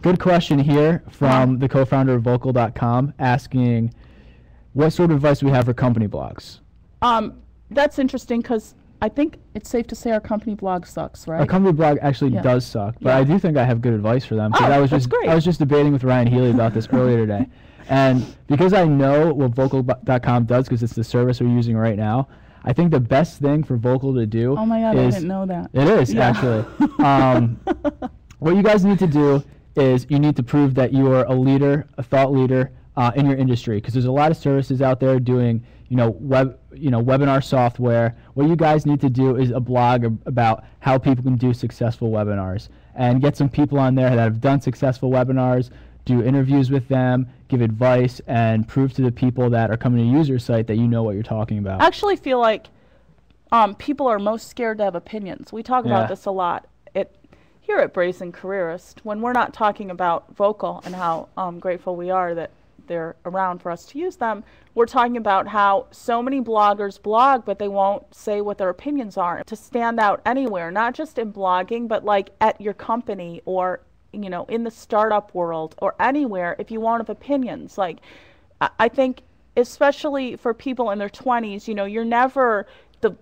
Good question here from the co-founder of Vokle.com asking, what sort of advice do we have for company blogs? That's interesting because I think it's safe to say our company blog sucks, right? Our company blog actually does suck, but I do think I have good advice for them. I was just debating with Ryan Healy about this earlier today. And because I know what Vokle.com does, because it's the service we're using right now, I think the best thing for Vokle to do Oh my God, I didn't know that. It is, actually. What you guys need to do is you need to prove that you are a leader, a thought leader in your industry, because there's a lot of services out there doing, webinar software. What you guys need to do is a blog about how people can do successful webinars, and get some people on there that have done successful webinars, do interviews with them, give advice, and prove to the people that are coming to use your site that you know what you're talking about. I actually feel like people are most scared to have opinions. We talk about this a lot. Here at Brazen Careerist, when we're not talking about Vokle and how grateful we are that they're around for us to use them, we're talking about how so many bloggers blog, but they won't say what their opinions are. To stand out anywhere, not just in blogging, but like at your company or in the startup world or anywhere, if you won't have opinions. Like, I think especially for people in their 20s, you're never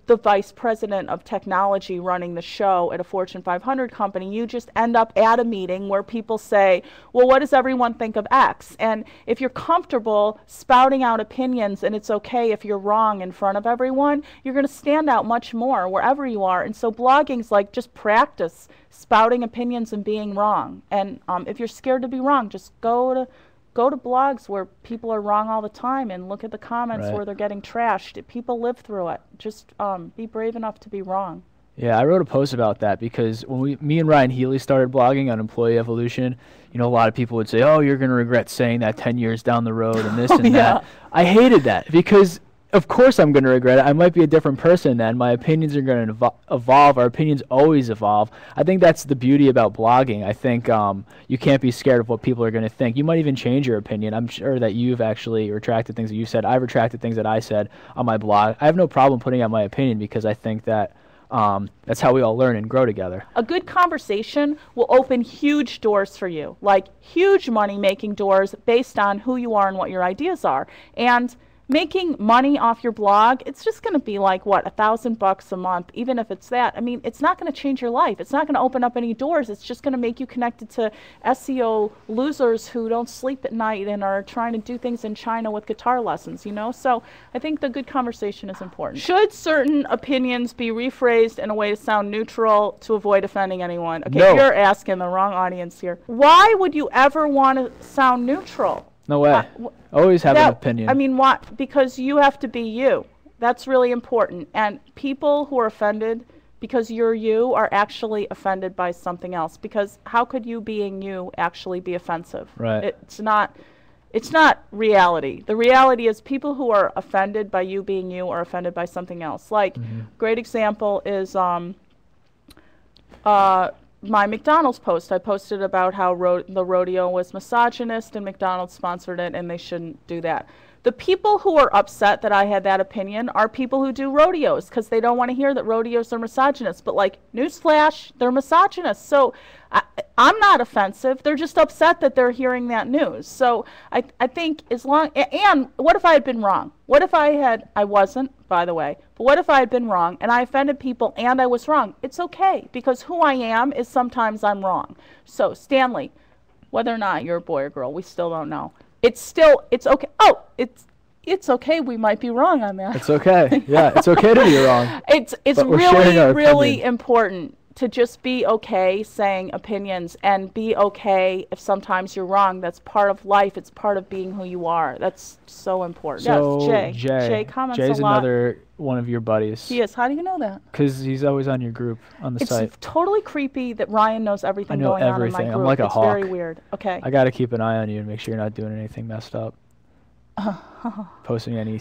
the vice president of technology running the show at a Fortune 500 company. You just end up at a meeting where people say, well, what does everyone think of X? And if you're comfortable spouting out opinions, and it's okay if you're wrong in front of everyone, you're going to stand out much more wherever you are. And so blogging's like just practice spouting opinions and being wrong. And if you're scared to be wrong, just go to blogs where people are wrong all the time and look at the comments where they're getting trashed. People live through it. Just be brave enough to be wrong. Yeah, I wrote a post about that because when me and Ryan Healy started blogging on Employee Evolution, a lot of people would say, oh, you're going to regret saying that 10 years down the road and this and that. I hated that because of course I'm going to regret it. I might be a different person then. My opinions are going to evolve. Our opinions always evolve. I think that's the beauty about blogging. I think you can't be scared of what people are going to think. You might even change your opinion. I'm sure that you've actually retracted things that you said. I've retracted things that I said on my blog. I have no problem putting out my opinion because I think that that's how we all learn and grow together. A good conversation will open huge doors for you, like huge money-making doors based on who you are and what your ideas are. And making money off your blog, it's just going to be like, what, $1,000 a month, even if it's that. I mean, it's not going to change your life. It's not going to open up any doors. It's just going to make you connected to SEO losers who don't sleep at night and are trying to do things in China with guitar lessons, So I think the good conversation is important. Should certain opinions be rephrased in a way to sound neutral to avoid offending anyone? Okay, No. You're asking the wrong audience here. Why would you ever want to sound neutral? No way. Always have an opinion. I mean, what? Because you have to be you. That's really important. And people who are offended because you're you are actually offended by something else. Because how could you being you actually be offensive? Right. It's not reality. The reality is people who are offended by you being you are offended by something else. Like, great example is my McDonald's post. I posted about how the rodeo was misogynist and McDonald's sponsored it and they shouldn't do that. The people who are upset that I had that opinion are people who do rodeos because they don't want to hear that rodeos are misogynist. But like, newsflash, they're misogynist. So I'm not offensive. They're just upset that they're hearing that news. So I think as long, and what if I had been wrong? What if I wasn't, by the way, but what if I had been wrong and I offended people and I was wrong? It's okay because who I am is sometimes I'm wrong. So Stanley, whether or not you're a boy or girl, we still don't know. It's okay. Oh, it's okay. We might be wrong on that. It's okay. Yeah, it's okay to be wrong. It's really important to just be okay saying opinions and be okay if sometimes you're wrong. That's part of life. It's part of being who you are. That's so important. So yes, Jay comments Jay's a lot. Another one of your buddies. He is. How do you know that? Because he's always on your group on the site. It's totally creepy that Ryan knows everything going on in my group. I'm like a hawk. It's very weird. Okay. I got to keep an eye on you and make sure you're not doing anything messed up. Posting anything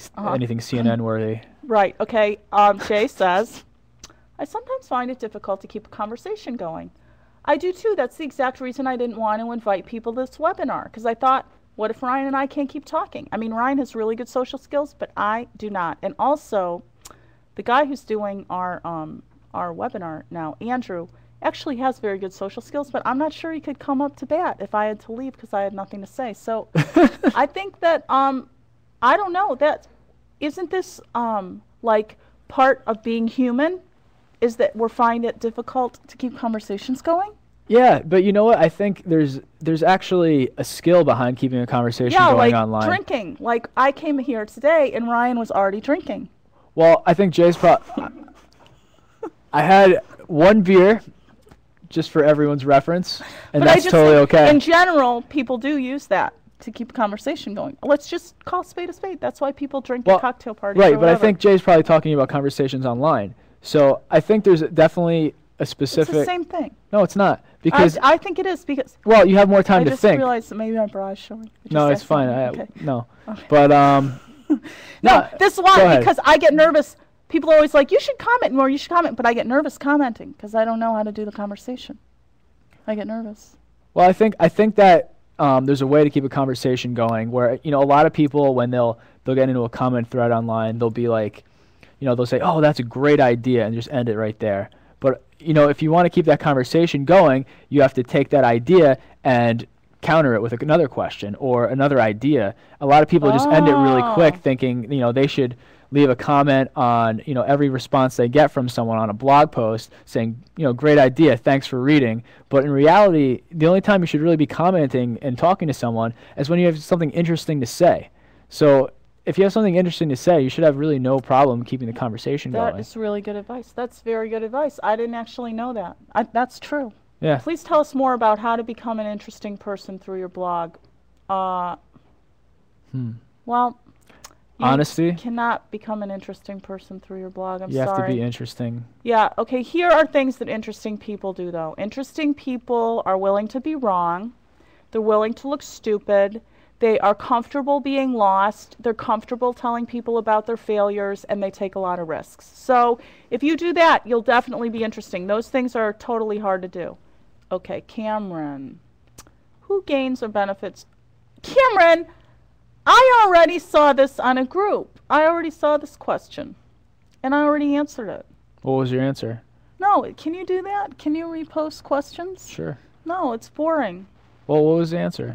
CNN worthy. Right. Okay. Jay says, I sometimes find it difficult to keep a conversation going. I do too. That's the exact reason I didn't want to invite people to this webinar, because I thought, what if Ryan and I can't keep talking? I mean, Ryan has really good social skills, but I do not. And also, the guy who's doing our webinar now, Andrew, actually has very good social skills, but I'm not sure he could come up to bat if I had to leave because I had nothing to say. So I think that, I don't know, that isn't this like part of being human, is that we're finding it difficult to keep conversations going? Yeah, but you know what? I think there's actually a skill behind keeping a conversation going online. Yeah, like drinking. Like I came here today and Ryan was already drinking. Well, I think Jay's I had one beer, just for everyone's reference, and that's totally okay. In general, people do use that to keep a conversation going. Let's just call spade a spade. That's why people drink at cocktail parties. Right, but I think Jay's probably talking about conversations online. So I think there's definitely a specific... It's the same thing. No, it's not. Because I think it is because... Well, you have more time to think. I just realized that maybe my bra is showing. No, it's fine. Okay. No. Okay. But, no, this is why, because I get nervous. People are always like, you should comment more, you should comment. But I get nervous commenting because I don't know how to do the conversation. I get nervous. Well, I think that there's a way to keep a conversation going where, a lot of people, when they'll get into a comment thread online, they'll be like, they'll say, oh, that's a great idea, and just end it right there. But, if you want to keep that conversation going, you have to take that idea and counter it with another question or another idea. A lot of people just end it really quick thinking, they should leave a comment on, every response they get from someone on a blog post saying, great idea, thanks for reading. But in reality, the only time you should really be commenting and talking to someone is when you have something interesting to say. So if you have something interesting to say, you should have really no problem keeping the conversation going. That is really good advice. That's very good advice. I didn't actually know that. That's true. Yeah. Please tell us more about how to become an interesting person through your blog. Well, honesty. You cannot become an interesting person through your blog. You have to be interesting. Yeah. Okay. Here are things that interesting people do, though. Interesting people are willing to be wrong. They're willing to look stupid. They are comfortable being lost. They're comfortable telling people about their failures, and they take a lot of risks. So if you do that, you'll definitely be interesting. Those things are totally hard to do. Okay, Cameron. Who gains or benefits? Cameron, I already saw this on a group. I already saw this question, and I already answered it. What was your answer? No, can you do that? Can you repost questions? Sure. No, it's boring. Well, what was the answer?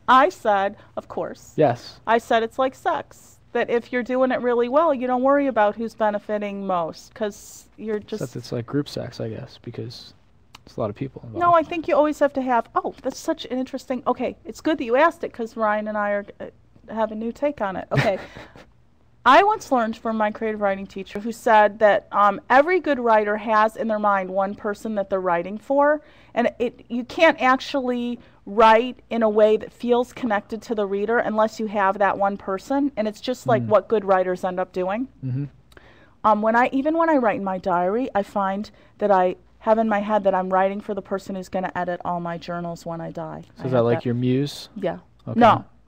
I said, of course. Yes. I said it's like sex. That if you're doing it really well, you don't worry about who's benefiting most, because you're just... Except it's like group sex, I guess, because it's a lot of people involved. No, I think you always have to have... Oh, that's such an interesting... Okay, it's good that you asked it, because Ryan and I have a new take on it. Okay. I once learned from my creative writing teacher who said that every good writer has in their mind one person that they're writing for, and you can't actually write in a way that feels connected to the reader unless you have that one person, and it's just like what good writers end up doing. Even when I write in my diary, I find that I have in my head that I'm writing for the person who's going to edit all my journals when I die. So is that like your muse? Yeah. Okay.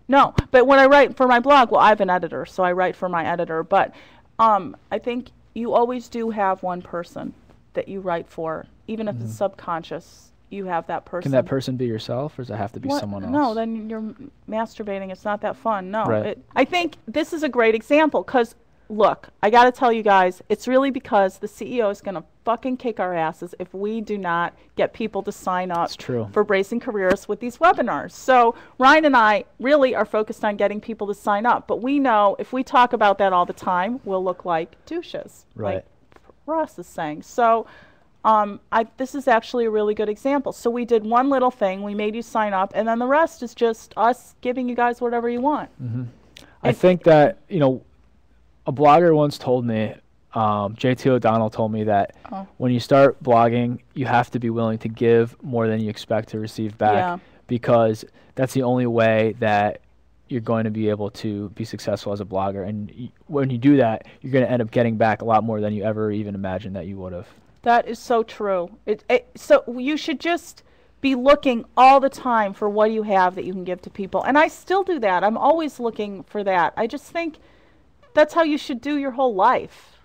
No, but when I write for my blog, well, I have an editor, so I write for my editor. But I think you always do have one person that you write for, even if it's subconscious. You have that person. Can that person be yourself, or does it have to be someone else? No, then you're masturbating. It's not that fun. No. Right. I think this is a great example because, look, I got to tell you guys, it's really because the CEO is going to fucking kick our asses if we do not get people to sign up for Bracing Careers with these webinars. So Ryan and I really are focused on getting people to sign up, but we know if we talk about that all the time, we'll look like douches, like Ross is saying. So this is actually a really good example. So we did one little thing, we made you sign up, and then the rest is just us giving you guys whatever you want. I think that, a blogger once told me, JT O'Donnell told me that when you start blogging, you have to be willing to give more than you expect to receive back, because that's the only way that you're going to be able to be successful as a blogger. And when you do that, you're going to end up getting back a lot more than you ever even imagined that you would have. That is so true. So you should just be looking all the time for what you have that you can give to people. And I still do that. I'm always looking for that. I just think that's how you should do your whole life.